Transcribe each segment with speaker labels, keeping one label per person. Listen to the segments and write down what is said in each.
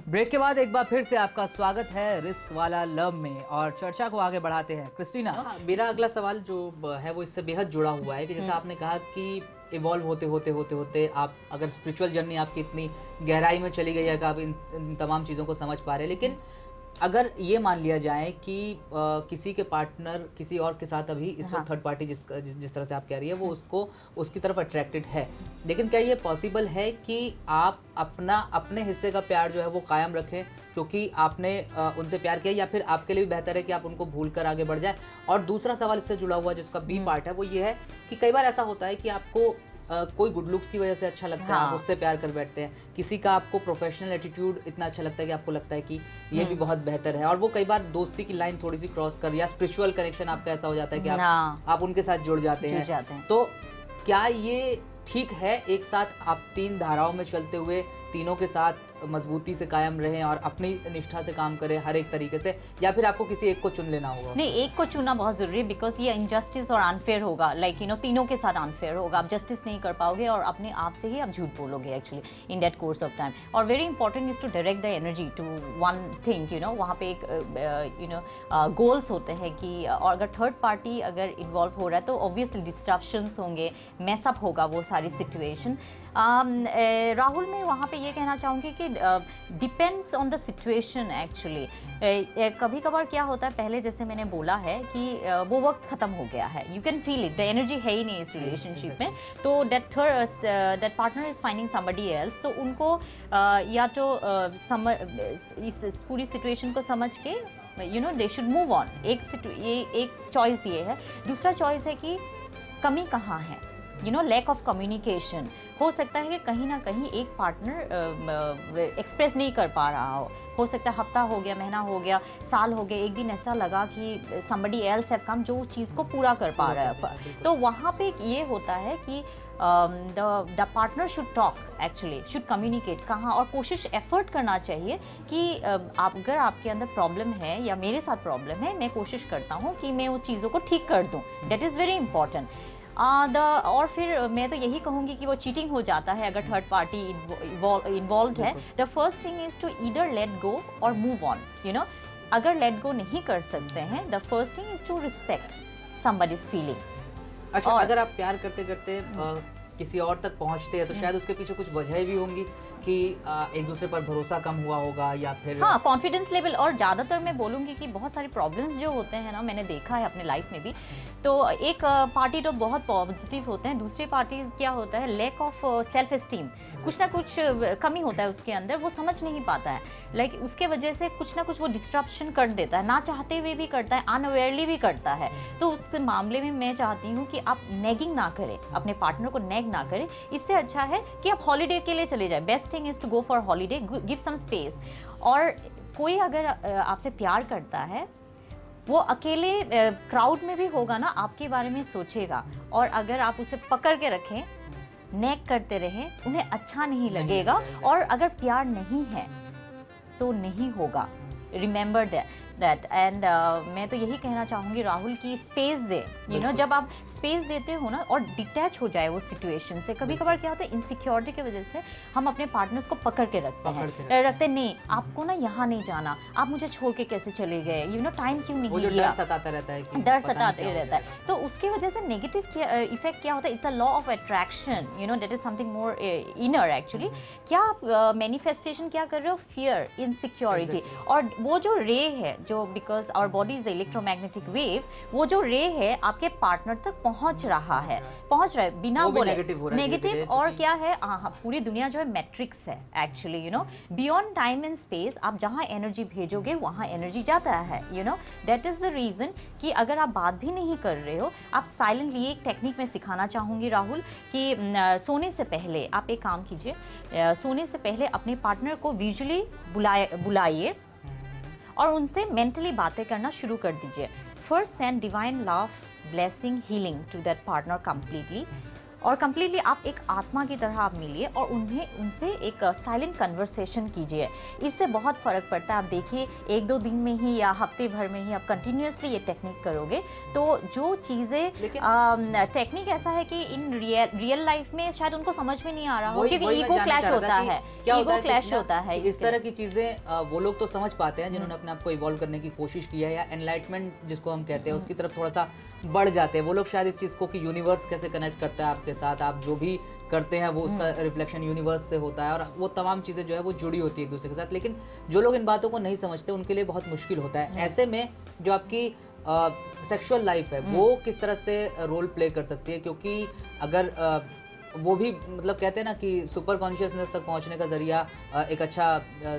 Speaker 1: Break के बाद एक बार फिर से आपका स्वागत है रिस्क वाला लव में और चर्चा को आगे बढ़ाते हैं। क्रिस्टीना, मेरा अगला सवाल जो है वो इससे बेहद जुड़ा हुआ है कि जैसा आपने कहा कि इवॉल्व होते आप अगर स्पिरिचुअल जर्नी आपकी इतनी गहराई में चली गई है कि आप इन तमाम चीज़ों को समझ पा रहे हैं, लेकिन अगर ये मान लिया जाए कि किसी के पार्टनर किसी और के साथ अभी इस वक्त थर्ड पार्टी जिस तरह से आप कह रही है वो उसकी तरफ अट्रैक्टेड है, लेकिन क्या ये पॉसिबल है कि आप अपने हिस्से का प्यार जो है वो कायम रखें क्योंकि आपने उनसे प्यार किया, या फिर आपके लिए भी बेहतर है कि आप उनको भूल कर आगे बढ़ जाए? और दूसरा सवाल इससे जुड़ा हुआ जिसका बी पार्ट है वो ये है कि कई बार ऐसा होता है कि आपको कोई गुड लुक्स की वजह से अच्छा लगता है, आप उससे प्यार कर बैठते हैं। किसी का आपको प्रोफेशनल एटीट्यूड इतना अच्छा लगता है कि आपको लगता है कि ये भी बहुत बेहतर है, और वो कई बार दोस्ती की लाइन थोड़ी सी क्रॉस कर, या स्पिरिचुअल कनेक्शन आपका ऐसा हो जाता है कि आप उनके साथ जुड़ जाते हैं। तो क्या ये ठीक है एक साथ आप तीन धाराओं में चलते हुए तीनों के साथ मजबूती से कायम रहें और अपनी निष्ठा से काम करें हर एक तरीके से, या फिर आपको किसी एक को चुन लेना होगा?
Speaker 2: नहीं, एक को चुनना बहुत जरूरी है, बिकॉज ये इनजस्टिस और अनफेयर होगा। लाइक तीनों के साथ अनफेयर होगा, आप जस्टिस नहीं कर पाओगे और अपने आप से ही आप झूठ बोलोगे actually in that course of time. और very important is to direct the energy to one thing, वहाँ पे एक गोल्स होते हैं कि, और अगर थर्ड पार्टी अगर इन्वॉल्व हो रहा है तो ऑब्वियसली डिस्ट्रप्शंस होंगे, मैसअप होगा वो सारी सिचुएशन। राहुल, मैं वहाँ पे ये कहना चाहूँगी कि depends on the situation actually. कभी कभार क्या होता है, पहले जैसे मैंने बोला है कि वो वक्त खत्म हो गया है, you can feel it, the energy है ही नहीं इस रिलेशनशिप में, तो that partner is finding somebody else, तो उनको या तो इस पूरी सिचुएशन को समझ के दे शुड मूव ऑन। एक चॉइस ये है। दूसरा चॉइस है कि कमी कहाँ है, लैक ऑफ कम्युनिकेशन। हो सकता है कि कहीं ना कहीं एक पार्टनर एक्सप्रेस नहीं कर पा रहा हो सकता है हफ्ता हो गया, महीना हो गया, साल हो गया, एक दिन ऐसा लगा कि somebody else have come जो उस चीज़ को पूरा कर पा रहा है, तो वहाँ पे ये होता है कि the partner should talk actually, should communicate कहाँ, और कोशिश एफर्ट करना चाहिए कि अगर आपके अंदर प्रॉब्लम है या मेरे साथ प्रॉब्लम है, मैं कोशिश करता हूँ कि मैं उस चीज़ों को ठीक कर दूँ। That is very important. और फिर मैं तो यही कहूंगी कि वो चीटिंग हो जाता है अगर थर्ड पार्टी इन्वॉल्व है। The first thing is to either let go और मूव ऑन। अगर लेट गो नहीं कर सकते हैं, the first thing is to respect somebody's feeling.
Speaker 1: अच्छा, अगर आप प्यार करते करते किसी और तक पहुंचते हैं तो शायद उसके पीछे कुछ वजह भी होंगी कि एक दूसरे पर भरोसा कम हुआ होगा, या फिर
Speaker 2: कॉन्फिडेंस लेवल। और ज्यादातर मैं बोलूंगी कि बहुत सारे प्रॉब्लम्स जो होते हैं ना, मैंने देखा है अपने लाइफ में भी, तो एक पार्टी तो बहुत पॉजिटिव होते हैं, दूसरी पार्टी क्या होता है, लैक ऑफ सेल्फ एस्टीम, कुछ ना कुछ कमी होता है उसके अंदर, वो समझ नहीं पाता है, लाइक उसके वजह से कुछ ना कुछ वो डिस्ट्रप्शन कर देता है, ना चाहते हुए भी करता है, अनअवेयरली भी करता है। तो उस मामले में मैं चाहती हूँ कि आप नेगिंग ना करें, अपने पार्टनर को नेग ना करें। इससे अच्छा है कि आप हॉलीडे के लिए चले जाए। Best thing is to go for holiday, give some space. और कोई अगर आपसे प्यार करता है, वो अकेले क्राउड में भी होगा ना, आपके बारे में सोचेगा, और अगर आप उसे पकड़ के रखें, नेक करते रहें, उन्हें अच्छा नहीं लगेगा, और अगर प्यार नहीं है तो नहीं होगा। Remember that. एंड मैं तो यही कहना चाहूंगी राहुल की स्पेस दे, जब आप स्पेस देते हो ना, और डिटैच हो जाए वो सिचुएशन से। कभी कभार क्या होता है, इनसिक्योरिटी की वजह से हम अपने पार्टनर्स को पकड़ के रखते हैं, नहीं आपको ना यहाँ नहीं जाना, आप मुझे छोड़ के कैसे चले गए, टाइम क्यों नहीं दिया,
Speaker 1: डर सताता रहता है कि
Speaker 2: डर सताते रहता है। तो उसकी वजह से नेगेटिव इफेक्ट क्या होता है, it's a law of attraction, that is something more inner actually. क्या आप मैनिफेस्टेशन क्या कर रहे हो, फियर, इनसिक्योरिटी। और वो जो रे है, जो because our body is electromagnetic wave, वो जो रे है आपके पार्टनर तक पहुंच रहा है बिना बोले, नेगेटिव। और क्या है, पूरी दुनिया जो है मैट्रिक्स है actually, beyond time and space, आप जहां एनर्जी भेजोगे वहां एनर्जी जाता है, दैट इज द रीजन कि अगर आप बात भी नहीं कर रहे हो, आप साइलेंटली, एक टेक्निक में सिखाना चाहूंगी राहुल कि सोने से पहले आप एक काम कीजिए, सोने से पहले अपने पार्टनर को विजुअली बुलाइए और उनसे मेंटली बातें करना शुरू कर दीजिए। First send divine love, blessing, healing to that partner completely. और कंप्लीटली आप एक आत्मा की तरह आप मिलिए और उनसे एक साइलेंट कन्वर्सेशन कीजिए। इससे बहुत फर्क पड़ता है। आप देखिए 1-2 दिन में ही या हफ्ते भर में ही आप कंटिन्यूअसली ये टेक्निक करोगे तो जो चीजें टेक्निक ऐसा है कि इन रियल लाइफ में शायद उनको समझ में नहीं आ रहा हो, क्योंकि ईगो क्लैश होता है। ईगो क्लैश होता है।
Speaker 1: इस तरह की चीजें वो लोग तो समझ पाते हैं जिन्होंने अपने आप को इवॉल्व करने की कोशिश की है, या एनलाइटमेंट जिसको हम कहते हैं उसकी तरफ थोड़ा सा बढ़ जाते हैं। वो लोग शायद इस चीज को कि यूनिवर्स कैसे कनेक्ट करता है आपके साथ, आप जो भी करते हैं वो उसका रिफ्लेक्शन यूनिवर्स से होता है, और वो तमाम चीजें जो है वो जुड़ी होती है एक दूसरे के साथ। लेकिन जो लोग इन बातों को नहीं समझते उनके लिए बहुत मुश्किल होता है। ऐसे में जो आपकी सेक्सुअल लाइफ है वो किस तरह से रोल प्ले कर सकती है, क्योंकि अगर वो भी मतलब कहते हैं ना कि सुपर कॉन्शियसनेस तक पहुंचने का जरिया एक अच्छा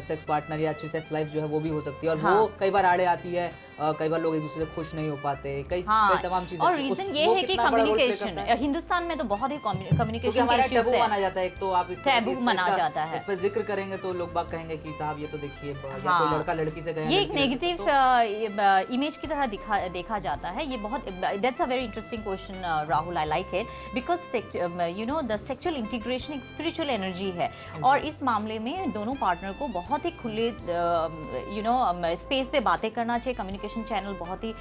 Speaker 1: सेक्स पार्टनर या अच्छी सेक्स लाइफ जो है वो भी हो सकती है, और वो कई बार आड़े आती है, कई बार लोग एक दूसरे से खुश नहीं हो पाते, कई तमाम चीजें।
Speaker 2: और रीजन ये है कि कम्युनिकेशन, हिंदुस्तान में तो बहुत ही कम्युनिकेशन
Speaker 1: हमारा टैबू माना जाता है। एक तो आप
Speaker 2: टैबू माना जाता है,
Speaker 1: इस पर जिक्र करेंगे तो लोग बात कहेंगे कि साहब ये तो देखिए, या कोई लड़का लड़की से गया,
Speaker 2: ये एक नेगेटिव इमेज की तरह देखा जाता है। ये बहुत that's a very interesting question Rahul, I like it, because you know the sexual integration एक स्पिरिचुअल एनर्जी है, और इस मामले में दोनों पार्टनर को बहुत ही खुले यू नो स्पेस पे बातें करना चाहिए। कम्युनिकेशन चैनल बहुत ही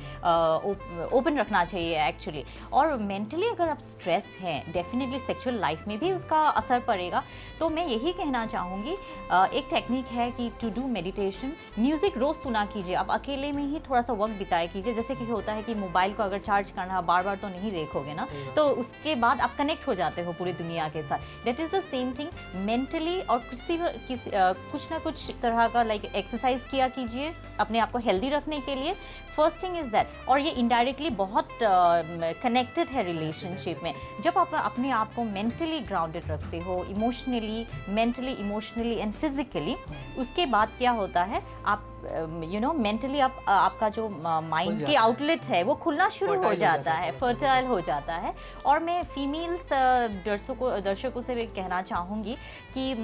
Speaker 2: ओपन रखना चाहिए एक्चुअली। और मेंटली अगर आप स्ट्रेस हैं, डेफिनेटली सेक्सुअल लाइफ में भी उसका असर पड़ेगा। तो मैं यही कहना चाहूंगी, एक टेक्निक है कि टू डू मेडिटेशन, म्यूजिक रोज सुना कीजिए। आप अकेले में ही थोड़ा सा वक्त बिताया कीजिए। जैसे कि होता है कि मोबाइल को अगर चार्ज करना बार बार तो नहीं देखोगे ना, तो उसके बाद आप कनेक्ट हो जाते हो पूरी दुनिया के साथ। That is the same thing mentally. और कुछ ना कुछ तरह का लाइक एक्सरसाइज किया कीजिए अपने आप को हेल्दी रखने के लिए। First thing is that. और ये इनडायरेक्टली बहुत कनेक्टेड है रिलेशनशिप में। जब आप अपने आप को मेंटली ग्राउंडेड रखते हो, emotionally, mentally, emotionally and physically, उसके बाद क्या होता है, आप यू नो मेंटली आपका जो माइंड की आउटलेट है वो खुलना शुरू हो जाता है, फर्टाइल हो जाता है। और मैं फीमेल्स दर्शकों से भी कहना चाहूंगी कि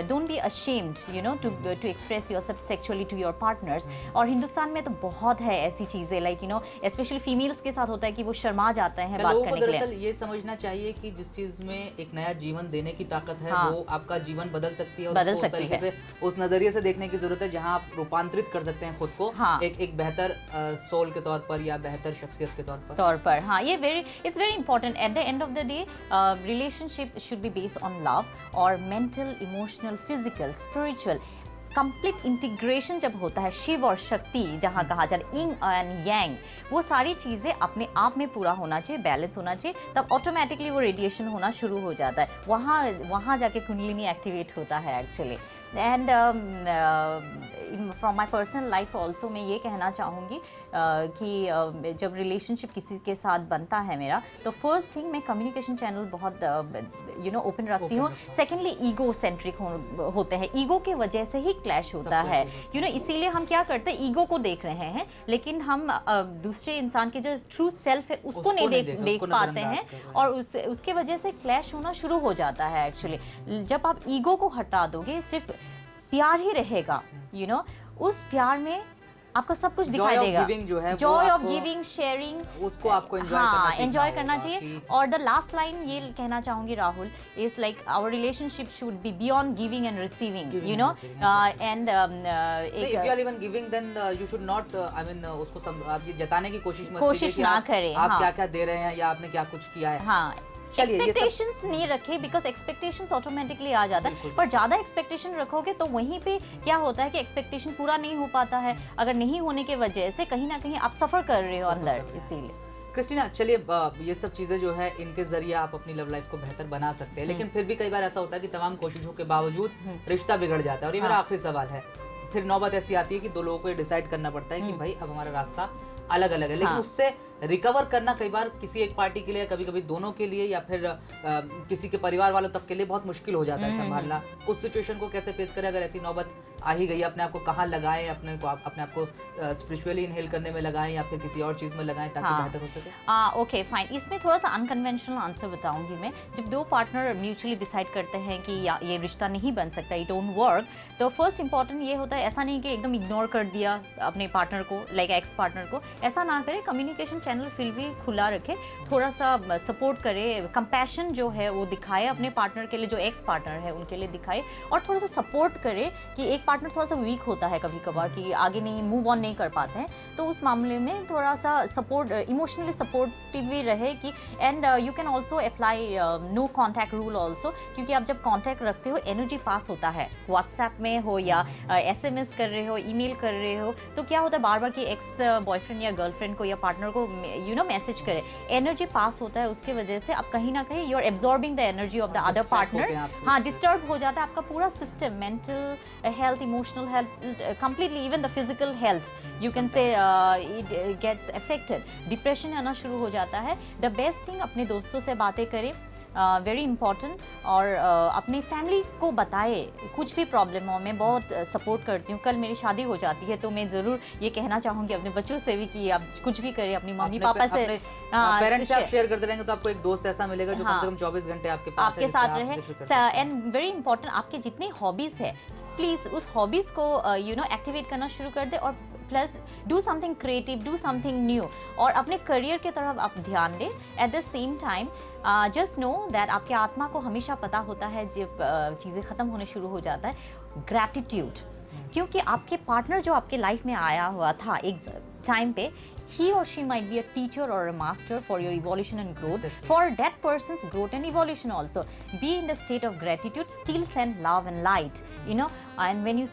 Speaker 2: don't be ashamed you know to express yourself sexually to your partners. और हिंदुस्तान में तो बहुत है ऐसी चीजें, like you know specially females के साथ होता है कि वो शर्मा जाते हैं बात करने के लिए।
Speaker 1: ये समझना चाहिए कि जिस चीज में एक नया जीवन देने की ताकत है, वो आपका जीवन बदल सकती है,
Speaker 2: बदल सकती है।
Speaker 1: उस नजरिए से देखने की जरूरत है जहां आप रूपांतरित कर सकते हैं खुद को एक बेहतर सोल के तौर पर या बेहतर शख्सियत के तौर पर।
Speaker 2: हाँ, ये it's very important. At the end of the day relationship should be based on love, और mental, emotional, physical, spiritual complete integration जब होता है, शिव और शक्ति जहां कहा जाए, इंग एंड यांग, वो सारी चीजें अपने आप में पूरा होना चाहिए, बैलेंस होना चाहिए, तब ऑटोमेटिकली वो रेडिएशन होना शुरू हो जाता है। वहां जाके कुंडलिनी एक्टिवेट होता है actually. And from my personal life also मैं ये कहना चाहूँगी कि जब रिलेशनशिप किसी के साथ बनता है मेरा, तो फर्स्ट थिंग मैं कम्युनिकेशन चैनल बहुत यू नो ओपन रखती हूँ। सेकेंडली ईगो सेंट्रिक होते हैं, ईगो के वजह से ही क्लैश होता है यू नो। इसीलिए हम क्या करते हैं, ईगो को देख रहे हैं, लेकिन हम दूसरे इंसान के जो ट्रू सेल्फ है उसको नहीं देख पाते हैं, और उसके वजह से क्लैश होना शुरू हो जाता है एक्चुअली। जब आप ईगो को हटा दोगे, सिर्फ प्यार ही रहेगा यू नो, उस प्यार में आपको सब कुछ दिखाई देगा। जॉय ऑफ गिविंग, शेयरिंग,
Speaker 1: उसको आपको एंजॉय
Speaker 2: करना चाहिए। और द लास्ट लाइन ये कहना चाहूंगी Rahul, is like our relationship should be beyond giving and receiving you know. And
Speaker 1: if you are even giving then you should not, I mean उसको आप ये जताने की कोशिश
Speaker 2: ना करें
Speaker 1: आप क्या क्या दे रहे हैं या आपने क्या कुछ किया है।
Speaker 2: हाँ, एक्सपेक्टेशंस नहीं रखे, बिकॉज एक्सपेक्टेशंस ऑटोमेटिकली आ जाता है। पर ज्यादा एक्सपेक्टेशन रखोगे तो वहीं पे क्या होता है कि एक्सपेक्टेशन पूरा नहीं हो पाता है। अगर नहीं होने के वजह से कहीं ना कहीं आप सफर कर रहे हो अंदर। इसीलिए
Speaker 1: क्रिस्टीना, चलिए ये सब चीजें जो है इनके जरिए आप अपनी लव लाइफ को बेहतर बना सकते हैं, लेकिन फिर भी कई बार ऐसा होता है कि तमाम कोशिशों के बावजूद रिश्ता बिगड़ जाता है। और ये मेरा आखिरी सवाल है, फिर नौबत ऐसी आती है कि दो लोगों को डिसाइड करना पड़ता है कि भाई अब हमारा रास्ता अलग अलग है, लेकिन उससे रिकवर करना कई बार किसी एक पार्टी के लिए, कभी कभी दोनों के लिए, या फिर किसी के परिवार वालों तक के लिए बहुत मुश्किल हो जाता है संभालना। उस सिचुएशन को कैसे फेस करें अगर ऐसी नौबत आ ही गई, अपने आप को कहाँ लगाएं, अपने आप को स्पिरिचुअली इनहेल करने में लगाएं या फिर किसी और चीज में लगाएं ताकि बेहतर हो सके?
Speaker 2: ओके फाइन, इसमें थोड़ा सा अनकन्वेंशनल आंसर बताऊंगी मैं। जब दो पार्टनर म्यूचुअली डिसाइड करते हैं कि ये रिश्ता नहीं बन सकता, इट डोंट वर्क, तो फर्स्ट इंपॉर्टेंट ये होता है, ऐसा नहीं कि एकदम इग्नोर कर दिया अपने पार्टनर को, लाइक एक्स पार्टनर को, ऐसा ना करें। कम्युनिकेशन चैनल फिर भी खुला रखे, थोड़ा सा सपोर्ट करे, कंपैशन जो है वो दिखाए अपने पार्टनर के लिए, जो एक्स पार्टनर है उनके लिए दिखाए, और थोड़ा सा सपोर्ट करे कि एक पार्टनर थोड़ा सा वीक होता है कभी कभार कि आगे नहीं मूव ऑन नहीं कर पाते हैं, तो उस मामले में थोड़ा सा सपोर्ट, इमोशनली सपोर्टिव भी रहे कि, and you can also apply no contact rule also, क्योंकि आप जब कॉन्टैक्ट रखते हो एनर्जी पास होता है, व्हाट्सएप में हो या SMS कर रहे हो, ईमेल कर रहे हो, तो क्या होता है बार बार कि एक्स बॉयफ्रेंड या गर्लफ्रेंड को या पार्टनर को मैसेज करे, एनर्जी पास होता है, उसकी वजह से आप कहीं ना कहीं you are absorbing the energy of the other partner. हाँ, डिस्टर्ब हो जाता है आपका पूरा system, mental health, emotional health, completely even the physical health you can say it gets affected, depression आना शुरू हो जाता है। द बेस्ट थिंग, अपने दोस्तों से बातें करें, वेरी इंपॉर्टेंट, और अपने फैमिली को बताए कुछ भी प्रॉब्लम हो। मैं बहुत सपोर्ट करती हूँ, कल मेरी शादी हो जाती है तो मैं जरूर ये कहना चाहूंगी अपने बच्चों से भी कि आप कुछ भी करें, अपनी मम्मी पापा से,
Speaker 1: पेरेंट्स से आप शेयर करते रहेंगे तो आपको एक दोस्त ऐसा मिलेगा जो कम से कम 24 घंटे आपके पास
Speaker 2: आपके साथ रहे। एंड वेरी इंपॉर्टेंट, आपके जितनी हॉबीज है प्लीज उस हॉबीज को एक्टिवेट करना शुरू कर दे, और plus do something creative, do something new, और अपने करियर की तरफ आप ध्यान दें। Eight the same time just know that आपके आत्मा को हमेशा पता होता है जब चीजें खत्म होने शुरू हो जाता है, ग्रैटिट्यूड, क्योंकि आपके पार्टनर जो आपके लाइफ में आया हुआ था एक टाइम पे, he or she might be a teacher or a master for your evolution and growth, for that person's growth and evolution also. Be in the state of gratitude, still send love and light, and when you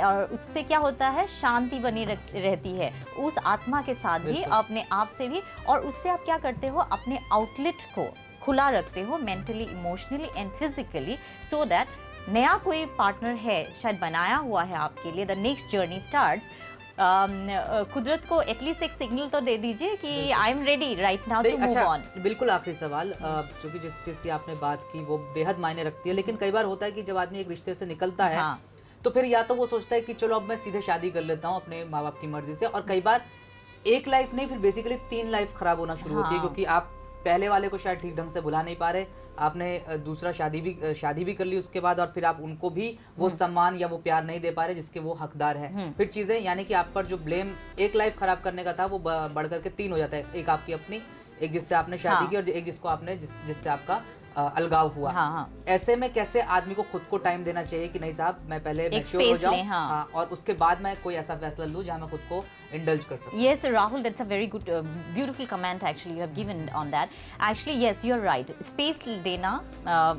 Speaker 2: और उससे क्या होता है, शांति बनी रहती है उस आत्मा के साथ भी, अपने आप से भी, और उससे आप क्या करते हो, अपने आउटलेट को खुला रखते हो, mentally, emotionally and physically, so that नया कोई पार्टनर है शायद बनाया हुआ है आपके लिए, द नेक्स्ट जर्नी स्टार्ट्स। कुदरत को एटलीस्ट एक सिग्नल तो दे दीजिए कि I am ready right now to move on.
Speaker 1: बिल्कुल आखिरी सवाल, क्योंकि जिस चीज की आपने बात की वो बेहद मायने रखती है, लेकिन कई बार होता है कि जब आदमी एक रिश्ते से निकलता है, हाँ, तो फिर या तो वो सोचता है कि चलो अब मैं सीधे शादी कर लेता हूँ अपने माँ बाप की मर्जी से, और कई बार एक लाइफ नहीं, फिर बेसिकली 3 लाइफ खराब होना शुरू होती है, क्योंकि आप पहले वाले को शायद ठीक ढंग से बुला नहीं पा रहे, आपने दूसरा शादी भी कर ली उसके बाद, और फिर आप उनको भी वो सम्मान या वो प्यार नहीं दे पा रहे जिसके वो हकदार है। फिर चीजें, यानी कि आप पर जो ब्लेम एक लाइफ खराब करने का था वो बढ़ करके 3 हो जाता है, एक आपकी अपनी, एक जिससे आपने शादी की, और एक जिसको आपने जिससे आपका अलगाव हुआ। हाँ। ऐसे में कैसे आदमी को खुद को टाइम देना चाहिए कि नहीं साहब मैं पहले मैच्योर हो जाऊं, हाँ, और उसके बाद मैं कोई ऐसा फैसला लूं जहां मैं खुद को indulge कर सकूं।
Speaker 2: Yes, Rahul, that's a very good, beautiful comment actually you have given on that. Actually, yes, you're right. Space देना,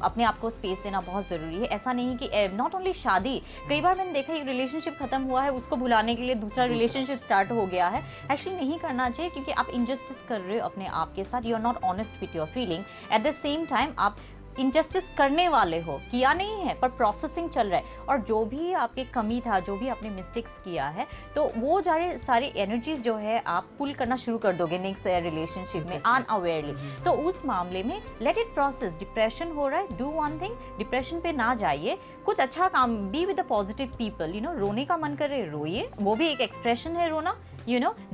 Speaker 2: अपने आप को स्पेस देना बहुत जरूरी है। ऐसा नहीं कि not only शादी, कई बार मैंने देखा एक रिलेशनशिप खत्म हुआ है, उसको भुलाने के लिए दूसरा रिलेशनशिप स्टार्ट हो गया है। एक्चुअली नहीं करना चाहिए, क्योंकि आप इनजस्टिस कर रहे हो अपने आप के साथ, you are not honest with your feeling. At the same time आप इनजस्टिस करने वाले हो, किया नहीं है पर प्रोसेसिंग चल रहा है, और जो भी आपके कमी था, जो भी आपने मिस्टेक्स किया है, तो वो सारी एनर्जीज जो है आप पुल करना शुरू कर दोगे नेक्स्ट रिलेशनशिप में अनअवेयरली। तो उस मामले में लेट इट प्रोसेस। डिप्रेशन हो रहा है, डू वन थिंग, डिप्रेशन पे ना जाइए, कुछ अच्छा काम, be with the positive people, रोने का मन करे रोइए, वो भी एक एक्सप्रेशन है रोना,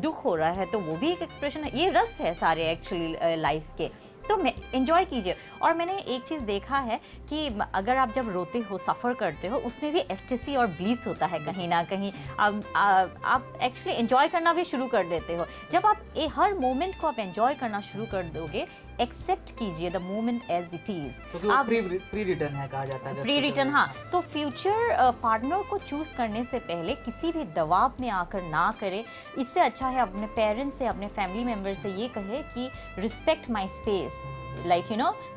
Speaker 2: दुख हो रहा है तो वो भी एक एक्सप्रेशन है, ये रस है सारे एक्चुअली लाइफ के, तो एंजॉय कीजिए। और मैंने एक चीज देखा है कि अगर आप जब रोते हो, सफर करते हो, उसमें भी एस्टेसी और ब्लीस होता है कहीं ना कहीं, आप एक्चुअली एंजॉय करना भी शुरू कर देते हो। जब आप हर मोमेंट को आप एंजॉय करना शुरू कर दोगे, एक्सेप्ट कीजिए the moment as it is.
Speaker 1: आप प्री रिटर्न है कहा जाता है,
Speaker 2: प्री रिटर्न, हाँ। तो फ्यूचर पार्टनर को चूज करने से पहले किसी भी दबाव में आकर ना करें। इससे अच्छा है अपने पेरेंट्स से, अपने फैमिली मेंबर से ये कहे कि respect my space, like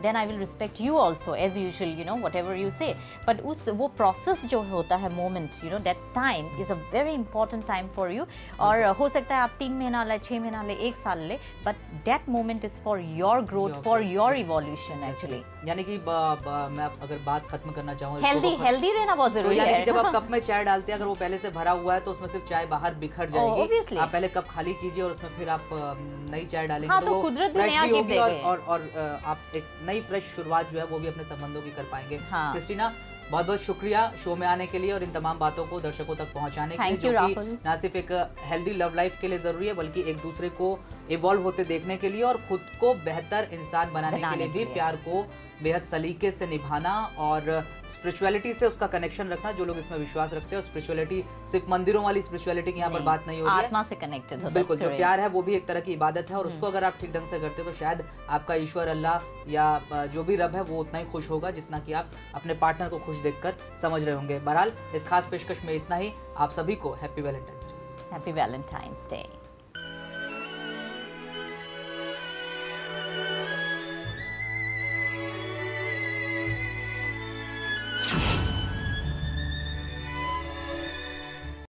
Speaker 2: then I will respect you also as usual, whatever you say, but वो process जो होता है moment, that time is a very important time for you, और हो सकता है आप 3 महीना ले, 6 महीना ले, 1 साल ले, but that moment is for your growth, for your evolution actually।
Speaker 1: यानी कि मैं अगर बात खत्म करना चाहूँ,
Speaker 2: हेल्दी रहना बहुत जरूरी है।
Speaker 1: यानी कि जब आप कप में चाय डालते हैं, अगर वो पहले से भरा हुआ है तो उसमें सिर्फ चाय बाहर बिखर जाएगी, आप पहले कप खाली कीजिए और उसमें फिर आप नई चाय डालेंगे, तो
Speaker 2: कुदरत भी नया गिफ्ट देगी,
Speaker 1: और आप एक नई फ्रेश शुरुआत जो है वो भी अपने संबंधों की कर पाएंगे। क्रिस्टीना, बहुत बहुत शुक्रिया शो में आने के लिए और इन तमाम बातों को दर्शकों तक पहुंचाने के लिए, जो कि ना सिर्फ एक हेल्दी लव लाइफ के लिए जरूरी है बल्कि एक दूसरे को इवॉल्व होते देखने के लिए और खुद को बेहतर इंसान बनाने के लिए भी प्यार को बेहद सलीके से निभाना और स्पिरिचुअलिटी से उसका कनेक्शन रखना। जो लोग इसमें विश्वास रखते हैं, और स्पिरिचुअलिटी सिर्फ मंदिरों वाली स्पिरिचुअलिटी की यहाँ पर बात नहीं हो रही है,
Speaker 2: आत्मा से कनेक्टेड होता है।
Speaker 1: बिल्कुल, जो प्यार है वो भी एक तरह की इबादत है और उसको अगर आप ठीक ढंग से करते हो तो शायद आपका ईश्वर, अल्लाह या जो भी रब है वो उतना ही खुश होगा जितना कि आप अपने पार्टनर को खुश देखकर समझ रहे होंगे। बहरहाल इस खास पेशकश में इतना ही। आप सभी को happy Valentine's day.
Speaker 2: Happy Valentine's day.